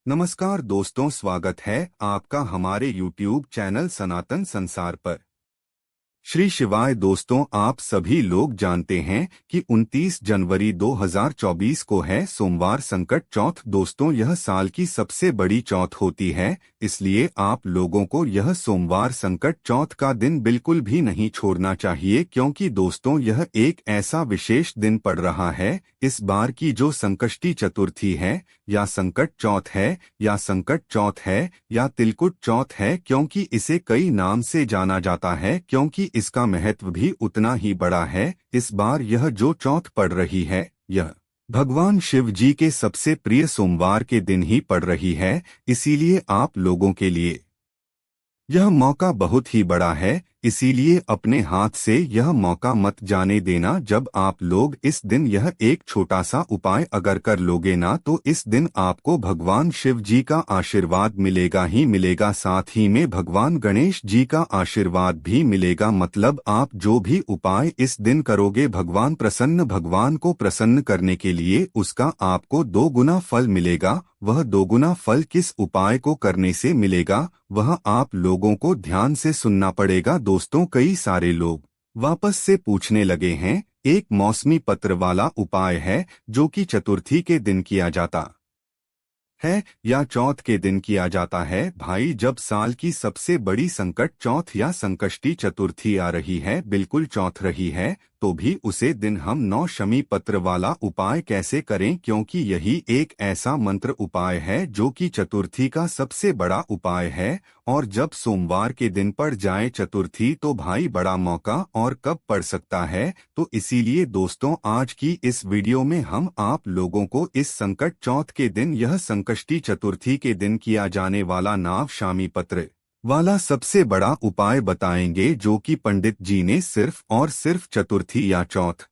नमस्कार दोस्तों, स्वागत है आपका हमारे YouTube चैनल सनातन संसार पर। श्री शिवाय दोस्तों, आप सभी लोग जानते हैं कि 29 जनवरी 2024 को है सोमवार संकट चौथ। दोस्तों, यह साल की सबसे बड़ी चौथ होती है, इसलिए आप लोगों को यह सोमवार संकट चौथ का दिन बिल्कुल भी नहीं छोड़ना चाहिए, क्योंकि दोस्तों यह एक ऐसा विशेष दिन पड़ रहा है। इस बार की जो संकष्टी चतुर्थी है, या संकट चौथ है, या संकट चौथ है, या तिलकुट चौथ है, क्योंकि इसे कई नाम से जाना जाता है, क्योंकि इसका महत्व भी उतना ही बड़ा है। इस बार यह जो चौथ पड़ रही है, यह भगवान शिव जी के सबसे प्रिय सोमवार के दिन ही पड़ रही है, इसीलिए आप लोगों के लिए यह मौका बहुत ही बड़ा है। इसीलिए अपने हाथ से यह मौका मत जाने देना। जब आप लोग इस दिन यह एक छोटा सा उपाय अगर कर लोगे ना, तो इस दिन आपको भगवान शिव जी का आशीर्वाद मिलेगा ही मिलेगा, साथ ही में भगवान गणेश जी का आशीर्वाद भी मिलेगा। मतलब आप जो भी उपाय इस दिन करोगे, भगवान को प्रसन्न करने के लिए उसका आपको 2 गुना फल मिलेगा। वह 2 गुना फल किस उपाय को करने से मिलेगा, वह आप लोगों को ध्यान से सुनना पड़ेगा। दोस्तों, कई सारे लोग वापस से पूछने लगे हैं। एक मौसमी पत्र वाला उपाय है जो कि चतुर्थी के दिन किया जाता है या चौथ के दिन किया जाता है। भाई, जब साल की सबसे बड़ी संकट चौथ या संकष्टी चतुर्थी आ रही है, बिल्कुल चौथ रही है, तो भी उसे दिन हम 9 शमी पत्र वाला उपाय कैसे करें, क्योंकि यही एक ऐसा मंत्र उपाय है जो कि चतुर्थी का सबसे बड़ा उपाय है। और जब सोमवार के दिन पड़ जाए चतुर्थी, तो भाई बड़ा मौका और कब पड़ सकता है। तो इसीलिए दोस्तों, आज की इस वीडियो में हम आप लोगों को इस संकट चौथ के दिन, यह संकष्टी चतुर्थी के दिन किया जाने वाला नाव शामी पत्र वाला सबसे बड़ा उपाय बताएंगे, जो कि पंडित जी ने सिर्फ और सिर्फ चतुर्थी या चौथ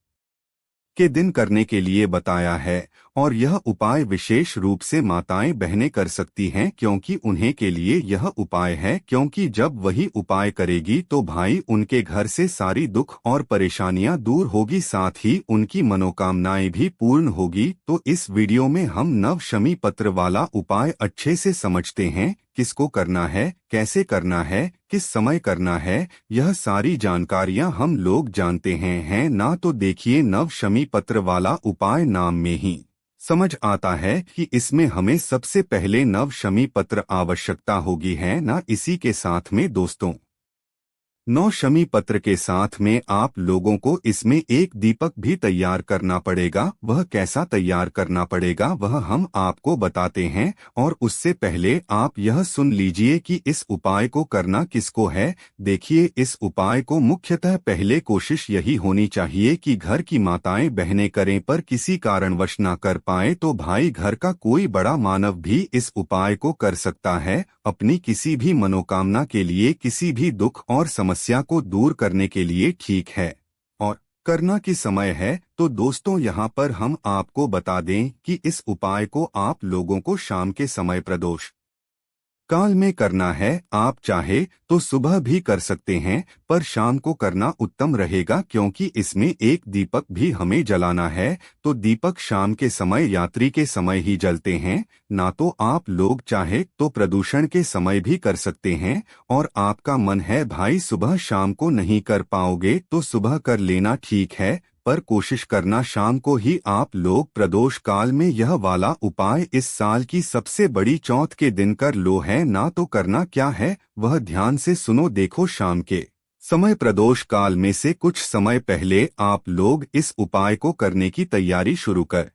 के दिन करने के लिए बताया है। और यह उपाय विशेष रूप से माताएं बहनें कर सकती हैं, क्योंकि उन्हें के लिए यह उपाय है, क्योंकि जब वही उपाय करेगी तो भाई उनके घर से सारी दुख और परेशानियां दूर होगी, साथ ही उनकी मनोकामनाएं भी पूर्ण होगी। तो इस वीडियो में हम नव शमी पत्र वाला उपाय अच्छे से समझते हैं, किसको करना है, कैसे करना है, किस समय करना है, यह सारी जानकारियां हम लोग जानते हैं ना। तो देखिए, नव शमी पत्र वाला उपाय नाम में ही समझ आता है कि इसमें हमें सबसे पहले नव शमी पत्र आवश्यकता होगी, है ना। इसी के साथ में दोस्तों, 9 शमी पत्र के साथ में आप लोगों को इसमें एक दीपक भी तैयार करना पड़ेगा। वह कैसा तैयार करना पड़ेगा, वह हम आपको बताते हैं। और उससे पहले आप यह सुन लीजिए कि इस उपाय को करना किसको है। देखिए, इस उपाय को मुख्यतः पहले कोशिश यही होनी चाहिए कि घर की माताएं बहनें करें, पर किसी कारणवश ना कर पाए तो भाई घर का कोई बड़ा मानव भी इस उपाय को कर सकता है, अपनी किसी भी मनोकामना के लिए, किसी भी दुख और समस्या को दूर करने के लिए, ठीक है। और करना किस समय है, तो दोस्तों यहाँ पर हम आपको बता दें कि इस उपाय को आप लोगों को शाम के समय प्रदोष काल में करना है। आप चाहे तो सुबह भी कर सकते हैं, पर शाम को करना उत्तम रहेगा, क्योंकि इसमें एक दीपक भी हमें जलाना है। तो दीपक शाम के समय, यात्री के समय ही जलते हैं, ना तो आप लोग चाहे तो प्रदूषण के समय भी कर सकते हैं। और आपका मन है भाई सुबह शाम को नहीं कर पाओगे तो सुबह कर लेना, ठीक है, पर कोशिश करना शाम को ही आप लोग प्रदोष काल में यह वाला उपाय इस साल की सबसे बड़ी चौथ के दिन कर लो, है ना। तो करना क्या है, वह ध्यान से सुनो। देखो, शाम के समय प्रदोष काल में से कुछ समय पहले आप लोग इस उपाय को करने की तैयारी शुरू कर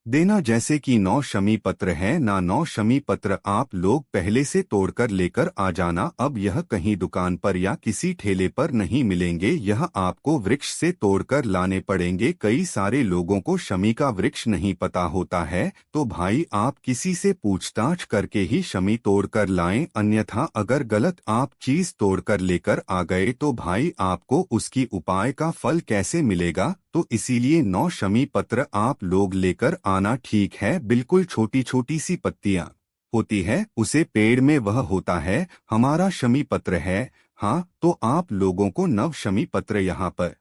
देना। जैसे कि 9 शमी पत्र है ना, 9 शमी पत्र आप लोग पहले से तोड़कर लेकर आ जाना। अब यह कहीं दुकान पर या किसी ठेले पर नहीं मिलेंगे, यह आपको वृक्ष से तोड़कर लाने पड़ेंगे। कई सारे लोगों को शमी का वृक्ष नहीं पता होता है, तो भाई आप किसी से पूछताछ करके ही शमी तोड़कर लाएं, अन्यथा अगर गलत आप चीज तोड़कर लेकर आ गए तो भाई आपको उसकी उपाय का फल कैसे मिलेगा। तो इसीलिए 9 शमी पत्र आप लोग लेकर आना, ठीक है। बिल्कुल छोटी छोटी सी पत्तियां होती है, उसे पेड़ में वह होता है, हमारा शमी पत्र है। हाँ, तो आप लोगों को नव शमी पत्र यहाँ पर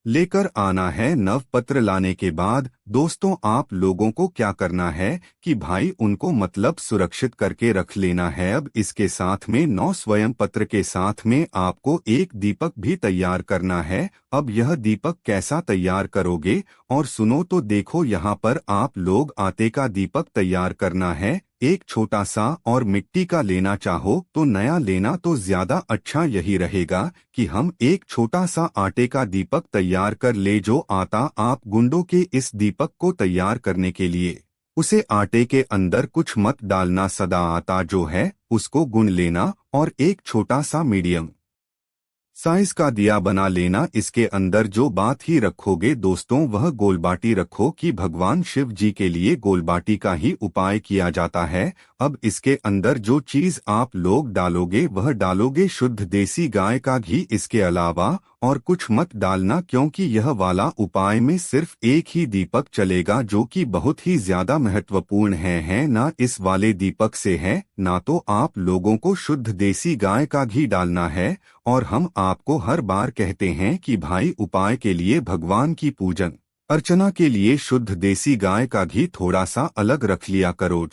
लेकर आना है। नव पत्र लाने के बाद दोस्तों आप लोगों को क्या करना है कि भाई उनको मतलब सुरक्षित करके रख लेना है। अब इसके साथ में 9 स्वयं पत्र के साथ में आपको एक दीपक भी तैयार करना है। अब यह दीपक कैसा तैयार करोगे और सुनो तो देखो, यहाँ पर आप लोग आटे का दीपक तैयार करना है। एक छोटा सा और मिट्टी का लेना चाहो तो नया लेना तो ज्यादा अच्छा यही रहेगा कि हम एक छोटा सा आटे का दीपक तैयार कर ले। जो आटा आप गुंडों के इस दीपक को तैयार करने के लिए उसे आटे के अंदर कुछ मत डालना, सदा आटा जो है उसको गूंद लेना और एक छोटा सा मीडियम साइज का दिया बना लेना। इसके अंदर जो बात ही रखोगे दोस्तों वह गोलबाटी रखो कि भगवान शिव जी के लिए गोलबाटी का ही उपाय किया जाता है। अब इसके अंदर जो चीज आप लोग डालोगे वह डालोगे शुद्ध देसी गाय का घी। इसके अलावा और कुछ मत डालना, क्योंकि यह वाला उपाय में सिर्फ एक ही दीपक चलेगा जो कि बहुत ही ज्यादा महत्वपूर्ण है ना इस वाले दीपक से है ना तो आप लोगों को शुद्ध देसी गाय का घी डालना है। और हम आपको हर बार कहते हैं कि भाई उपाय के लिए भगवान की पूजन अर्चना के लिए शुद्ध देसी गाय का घी थोड़ा सा अलग रख लिया करो।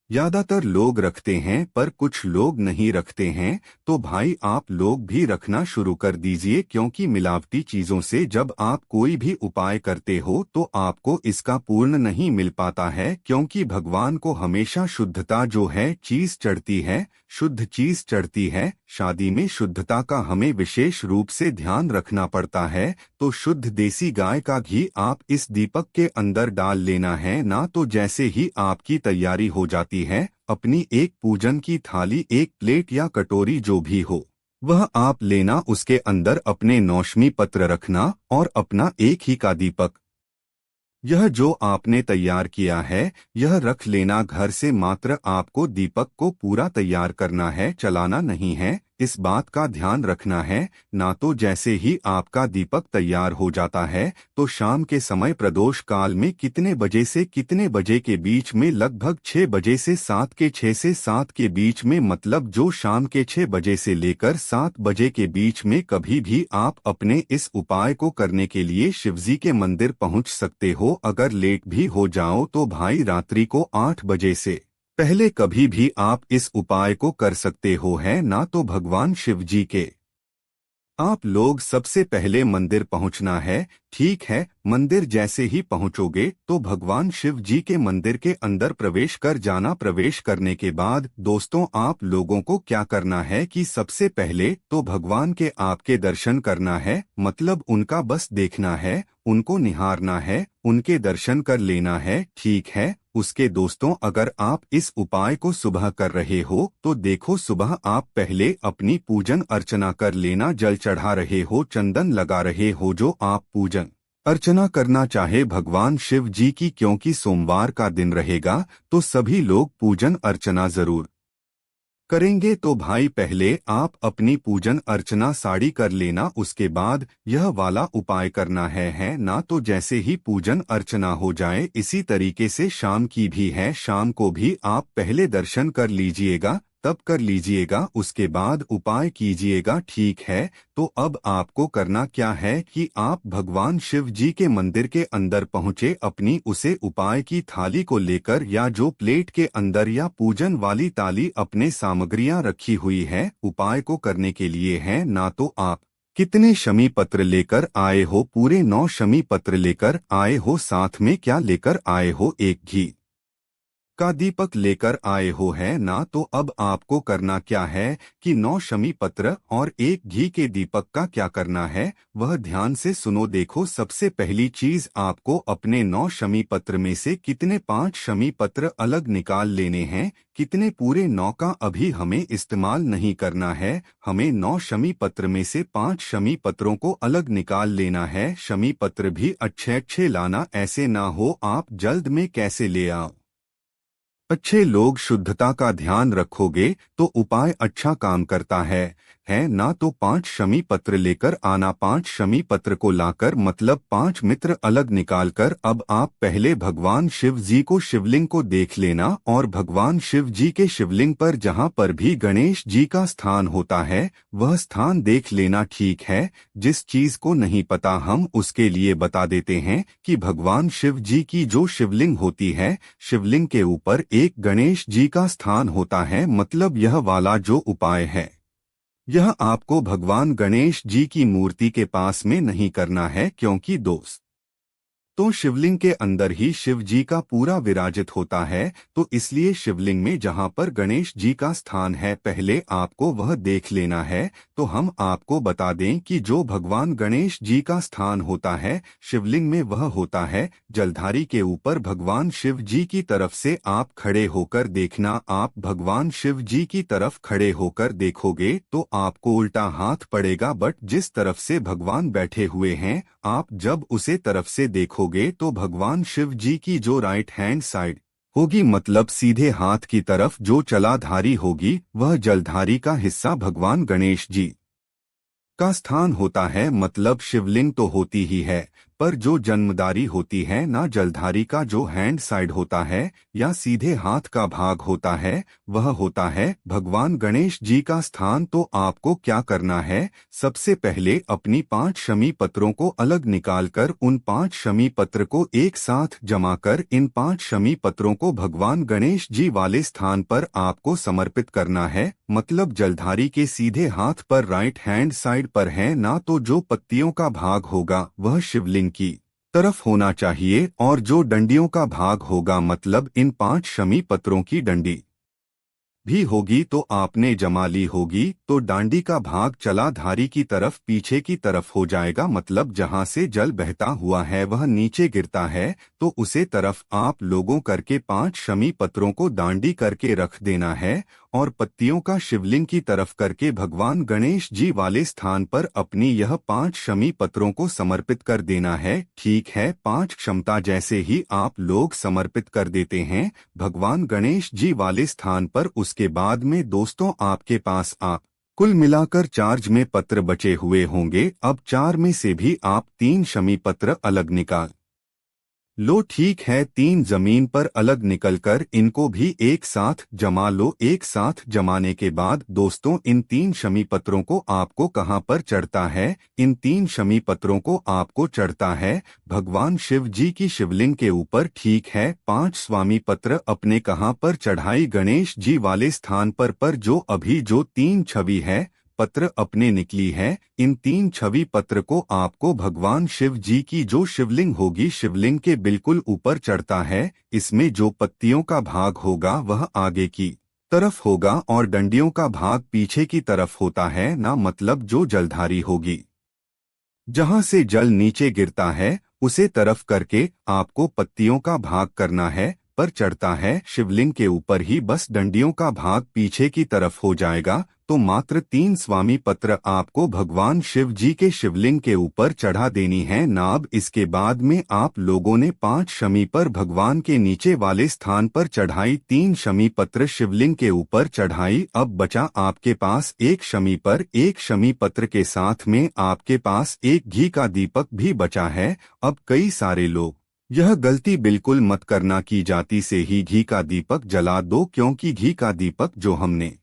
ज्यादातर लोग रखते हैं पर कुछ लोग नहीं रखते हैं, तो भाई आप लोग भी रखना शुरू कर दीजिए, क्योंकि मिलावटी चीजों से जब आप कोई भी उपाय करते हो तो आपको इसका पूर्ण नहीं मिल पाता है। क्योंकि भगवान को हमेशा शुद्धता जो है चीज चढ़ती है, शुद्ध चीज चढ़ती है। शादी में शुद्धता का हमें विशेष रूप से ध्यान रखना पड़ता है। तो शुद्ध देसी गाय का घी आप इस दीपक के अंदर डाल लेना है ना। तो जैसे ही आपकी तैयारी हो जाती है, अपनी एक पूजन की थाली, एक प्लेट या कटोरी जो भी हो वह आप लेना। उसके अंदर अपने नौशमी पत्र रखना और अपना एक ही का दीपक, यह जो आपने तैयार किया है यह रख लेना। घर से मात्र आपको दीपक को पूरा तैयार करना है, चलाना नहीं है। इस बात का ध्यान रखना है। ना तो जैसे ही आपका दीपक तैयार हो जाता है तो शाम के समय प्रदोष काल में कितने बजे से कितने बजे के बीच में, लगभग 6 बजे से 7 के 6 से 7 के बीच में, मतलब जो शाम के 6 बजे से लेकर 7 बजे के बीच में कभी भी आप अपने इस उपाय को करने के लिए शिवजी के मंदिर पहुंच सकते हो। अगर लेट भी हो जाओ तो भाई रात्रि को 8 बजे से पहले कभी भी आप इस उपाय को कर सकते हो है ना। तो भगवान शिव जी के आप लोग सबसे पहले मंदिर पहुंचना है। ठीक है, मंदिर जैसे ही पहुंचोगे तो भगवान शिव जी के मंदिर के अंदर प्रवेश कर जाना। प्रवेश करने के बाद दोस्तों आप लोगों को क्या करना है कि सबसे पहले तो भगवान के आपके दर्शन करना है, मतलब उनका बस देखना है, उनको निहारना है, उनके दर्शन कर लेना है। ठीक है, उसके दोस्तों अगर आप इस उपाय को सुबह कर रहे हो तो देखो सुबह आप पहले अपनी पूजन अर्चना कर लेना। जल चढ़ा रहे हो, चंदन लगा रहे हो, जो आप पूजन अर्चना करना चाहे भगवान शिव जी की, क्योंकि सोमवार का दिन रहेगा तो सभी लोग पूजन अर्चना जरूर करेंगे। तो भाई पहले आप अपनी पूजन अर्चना साड़ी कर लेना। उसके बाद यह वाला उपाय करना है ना। तो जैसे ही पूजन अर्चना हो जाए, इसी तरीके से शाम की भी है, शाम को भी आप पहले दर्शन कर लीजिएगा, तब कर लीजिएगा, उसके बाद उपाय कीजिएगा। ठीक है, तो अब आपको करना क्या है कि आप भगवान शिव जी के मंदिर के अंदर पहुंचे, अपनी उसे उपाय की थाली को लेकर या जो प्लेट के अंदर या पूजन वाली थाली अपने सामग्रियां रखी हुई है उपाय को करने के लिए है ना। तो आप कितने शमी पत्र लेकर आए हो? पूरे 9 शमी पत्र लेकर आए हो। साथ में क्या लेकर आए हो? एक घी का दीपक लेकर आए हो है ना। तो अब आपको करना क्या है कि 9 शमी पत्र और एक घी के दीपक का क्या करना है वह ध्यान से सुनो। देखो, सबसे पहली चीज आपको अपने 9 शमी पत्र में से कितने 5 शमी पत्र अलग निकाल लेने हैं। कितने? पूरे 9 का अभी हमें इस्तेमाल नहीं करना है। हमें 9 शमी पत्र में से 5 शमी पत्रों को अलग निकाल लेना है। शमी पत्र भी अच्छे अच्छे लाना, ऐसे ना हो आप जल्द में कैसे ले आओ। अच्छे लोग शुद्धता का ध्यान रखोगे तो उपाय अच्छा काम करता है ना। तो 5 शमी पत्र लेकर आना। 5 शमी पत्र को लाकर मतलब 5 मित्र अलग निकालकर अब आप पहले भगवान शिव जी को शिवलिंग को देख लेना और भगवान शिव जी के शिवलिंग पर जहाँ पर भी गणेश जी का स्थान होता है वह स्थान देख लेना, ठीक है। जिस चीज को नहीं पता हम उसके लिए बता देते हैं कि भगवान शिव जी की जो शिवलिंग होती है, शिवलिंग के ऊपर एक गणेश जी का स्थान होता है। मतलब यह वाला जो उपाय है यह आपको भगवान गणेश जी की मूर्ति के पास में नहीं करना है, क्योंकि दोस्त तो शिवलिंग के अंदर ही शिव जी का पूरा विराजित होता है। तो इसलिए शिवलिंग में जहाँ पर गणेश जी का स्थान है पहले आपको वह देख लेना है। तो हम आपको बता दें कि जो भगवान गणेश जी का स्थान होता है शिवलिंग में वह होता है जलधारी के ऊपर। भगवान शिव जी की तरफ से आप खड़े होकर देखना। आप भगवान शिव जी की तरफ खड़े होकर देखोगे तो आपको उल्टा हाथ पड़ेगा, बट जिस तरफ से भगवान बैठे हुए हैं आप जब उसे तरफ से देखोगे तो भगवान शिव जी की जो राइट हैंड साइड होगी मतलब सीधे हाथ की तरफ जो जलाधारी होगी वह जलधारी का हिस्सा भगवान गणेश जी का स्थान होता है। मतलब शिवलिंग तो होती ही है पर जो जन्मदारी होती है ना, जलधारी का जो हैंड साइड होता है या सीधे हाथ का भाग होता है वह होता है भगवान गणेश जी का स्थान। तो आपको क्या करना है, सबसे पहले अपनी 5 शमी पत्रों को अलग निकालकर उन 5 शमी पत्र को एक साथ जमा कर इन 5 शमी पत्रों को भगवान गणेश जी वाले स्थान पर आपको समर्पित करना है। मतलब जलधारी के सीधे हाथ पर राइट हैंड साइड पर है ना, तो जो पत्तियों का भाग होगा वह शिवलिंग की तरफ होना चाहिए और जो डंडियों का भाग होगा मतलब इन 5 शमी पत्रों की डंडी भी होगी तो आपने जमा ली होगी तो डांडी का भाग जलाधारी की तरफ पीछे की तरफ हो जाएगा। मतलब जहां से जल बहता हुआ है वह नीचे गिरता है तो उसे तरफ आप लोगों करके 5 शमी पत्रों को डांडी करके रख देना है और पत्तियों का शिवलिंग की तरफ करके भगवान गणेश जी वाले स्थान पर अपनी यह 5 शमी पत्रों को समर्पित कर देना है। ठीक है, 5 क्षमता जैसे ही आप लोग समर्पित कर देते हैं भगवान गणेश जी वाले स्थान पर, उसके बाद में दोस्तों आपके पास आप कुल मिलाकर 4 में पत्र बचे हुए होंगे। अब 4 में से भी आप 3 शमी पत्र अलग निकाल लो, ठीक है। 3 जमीन पर अलग निकलकर इनको भी एक साथ जमा लो। एक साथ जमाने के बाद दोस्तों इन 3 शमी पत्रों को आपको कहाँ पर चढ़ता है, इन 3 शमी पत्रों को आपको चढ़ता है भगवान शिव जी की शिवलिंग के ऊपर। ठीक है, 5 स्वामी पत्र अपने कहाँ पर चढ़ाई, गणेश जी वाले स्थान पर जो अभी जो 3 छवि है पत्र अपने निकली है। इन 3 छवि पत्र को आपको भगवान शिव जी की जो शिवलिंग होगी शिवलिंग के बिल्कुल ऊपर चढ़ता है। इसमें जो पत्तियों का भाग होगा वह आगे की तरफ होगा और डंडियों का भाग पीछे की तरफ होता है ना। मतलब जो जलधारी होगी जहां से जल नीचे गिरता है उसे तरफ करके आपको पत्तियों का भाग करना है पर चढ़ता है शिवलिंग के ऊपर ही, बस डंडियों का भाग पीछे की तरफ हो जाएगा। तो मात्र 3 स्वामी पत्र आपको भगवान शिव जी के शिवलिंग के ऊपर चढ़ा देनी है नाब। इसके बाद में आप लोगों ने 5 शमी पर भगवान के नीचे वाले स्थान पर चढ़ाई, 3 शमी पत्र शिवलिंग के ऊपर चढ़ाई। अब बचा आपके पास 1 शमी पर, 1 शमी पत्र के साथ में आपके पास 1 घी का दीपक भी बचा है। अब कई सारे लोग यह गलती बिल्कुल मत करना कि जाति से ही घी का दीपक जला दो, क्योंकि घी का दीपक जो हमने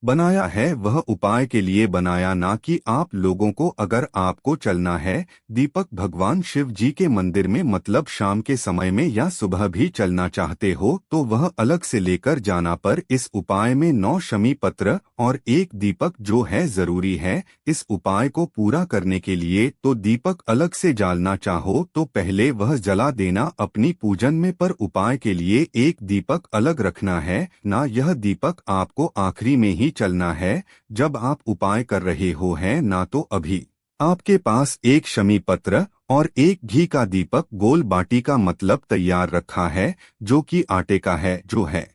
बनाया है वह उपाय के लिए बनाया, ना कि आप लोगों को। अगर आपको चलना है दीपक भगवान शिव जी के मंदिर में मतलब शाम के समय में या सुबह भी चलना चाहते हो तो वह अलग से लेकर जाना, पर इस उपाय में 9 शमी पत्र और 1 दीपक जो है जरूरी है। इस उपाय को पूरा करने के लिए तो दीपक अलग से जालना चाहो तो पहले वह जला देना अपनी पूजन में, पर उपाय के लिए 1 दीपक अलग रखना है ना। यह दीपक आपको आखिरी में ही चलना है जब आप उपाय कर रहे हो है ना। तो अभी आपके पास 1 शमी पत्र और 1 घी का दीपक गोल बाटी का मतलब तैयार रखा है जो कि आटे का है, जो है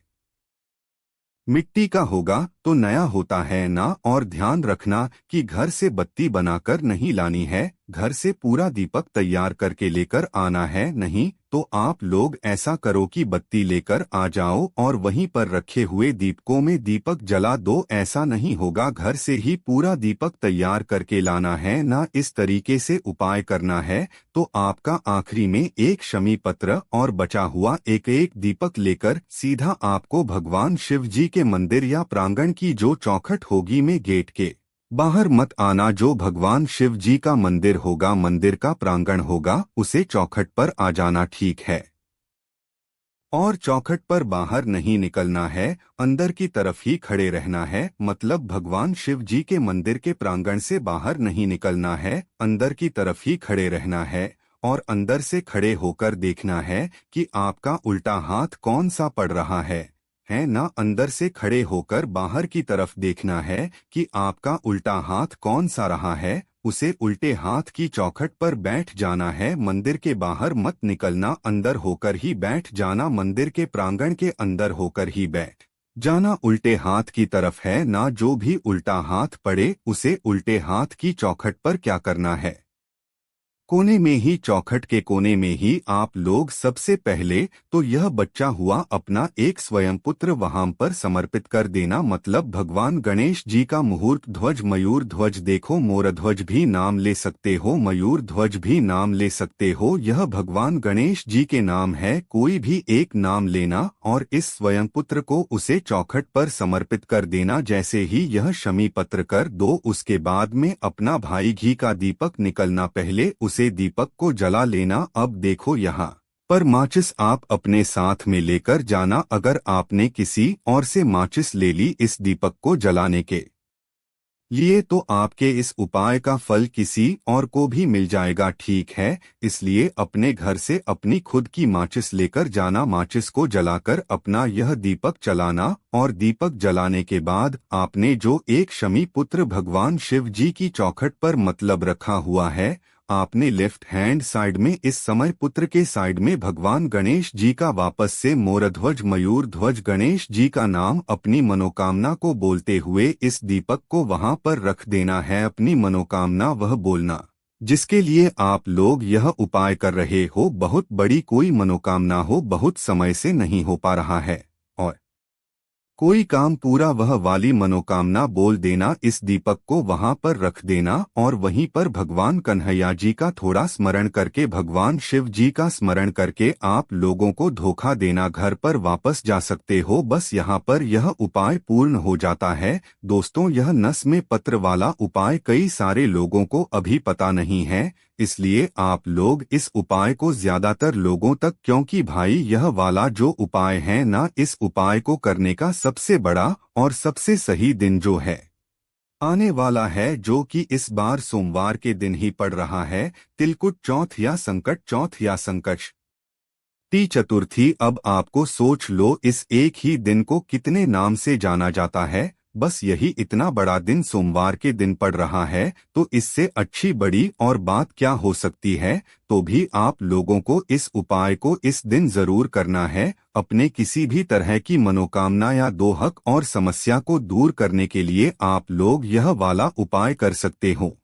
मिट्टी का होगा तो नया होता है ना। और ध्यान रखना कि घर से बत्ती बनाकर नहीं लानी है, घर से पूरा दीपक तैयार करके लेकर आना है, नहीं तो आप लोग ऐसा करो कि बत्ती लेकर आ जाओ और वहीं पर रखे हुए दीपकों में दीपक जला दो। ऐसा नहीं होगा, घर से ही पूरा दीपक तैयार करके लाना है ना, इस तरीके से उपाय करना है। तो आपका आखिरी में एक शमी पत्र और बचा हुआ एक एक दीपक लेकर सीधा आपको भगवान शिव जी के मंदिर या प्रांगण की जो चौखट होगी में गेट के बाहर मत आना। जो भगवान शिव जी का मंदिर होगा, मंदिर का प्रांगण होगा, उसे चौखट पर आ जाना, ठीक है। और चौखट पर बाहर नहीं निकलना है, अंदर की तरफ ही खड़े रहना है। मतलब भगवान शिव जी के मंदिर के प्रांगण से बाहर नहीं निकलना है, अंदर की तरफ ही खड़े रहना है। और अंदर से खड़े होकर देखना है कि आपका उल्टा हाथ कौन सा पड़ रहा है ना। अंदर से खड़े होकर बाहर की तरफ देखना है कि आपका उल्टा हाथ कौन सा रहा है। उसे उल्टे हाथ की चौखट पर बैठ जाना है, मंदिर के बाहर मत निकलना, अंदर होकर ही बैठ जाना, मंदिर के प्रांगण के अंदर होकर ही बैठ जाना। उल्टे हाथ की तरफ है ना। जो भी उल्टा हाथ पड़े उसे उल्टे हाथ की चौखट पर क्या करना है, कोने में ही, चौखट के कोने में ही आप लोग सबसे पहले तो यह बच्चा हुआ अपना एक स्वयं पुत्र वहां पर समर्पित कर देना। मतलब भगवान गणेश जी का मुहूर्त ध्वज, मयूर ध्वज, देखो मोर ध्वज भी नाम ले सकते हो, मयूर ध्वज भी नाम ले सकते हो, यह भगवान गणेश जी के नाम है, कोई भी एक नाम लेना और इस स्वयं पुत्र को उसे चौखट पर समर्पित कर देना। जैसे ही यह शमी पत्र कर दो, उसके बाद में अपना भाई घी का दीपक निकलना, पहले उसे दीपक को जला लेना। अब देखो यहाँ पर माचिस आप अपने साथ में लेकर जाना। अगर आपने किसी और से माचिस ले ली इस दीपक को जलाने के लिए तो आपके इस उपाय का फल किसी और को भी मिल जाएगा, ठीक है। इसलिए अपने घर से अपनी खुद की माचिस लेकर जाना, माचिस को जलाकर अपना यह दीपक जलाना। और दीपक जलाने के बाद आपने जो एक शमी पुत्र भगवान शिव जी की चौखट पर मतलब रखा हुआ है, आपने लेफ्ट हैंड साइड में इस समय पुत्र के साइड में भगवान गणेश जी का वापस से मोरध्वज, मयूर ध्वज, गणेश जी का नाम अपनी मनोकामना को बोलते हुए इस दीपक को वहां पर रख देना है। अपनी मनोकामना वह बोलना जिसके लिए आप लोग यह उपाय कर रहे हो, बहुत बड़ी कोई मनोकामना हो, बहुत समय से नहीं हो पा रहा है और कोई काम पूरा, वह वाली मनोकामना बोल देना। इस दीपक को वहां पर रख देना और वहीं पर भगवान कन्हैया जी का थोड़ा स्मरण करके, भगवान शिव जी का स्मरण करके आप लोगों को धोखा देना, घर पर वापस जा सकते हो। बस यहाँ पर यह उपाय पूर्ण हो जाता है। दोस्तों, यह नस में पत्र वाला उपाय कई सारे लोगों को अभी पता नहीं है, इसलिए आप लोग इस उपाय को ज्यादातर लोगों तक, क्योंकि भाई यह वाला जो उपाय है ना, इस उपाय को करने का सबसे बड़ा और सबसे सही दिन जो है आने वाला है, जो कि इस बार सोमवार के दिन ही पड़ रहा है, तिलकुट चौथ या संकट चौथ या संकष्टी चतुर्थी। अब आपको सोच लो इस एक ही दिन को कितने नाम से जाना जाता है। बस यही इतना बड़ा दिन सोमवार के दिन पड़ रहा है, तो इससे अच्छी बड़ी और बात क्या हो सकती है। तो भी आप लोगों को इस उपाय को इस दिन जरूर करना है। अपने किसी भी तरह की मनोकामना या दोहक और समस्या को दूर करने के लिए आप लोग यह वाला उपाय कर सकते हो।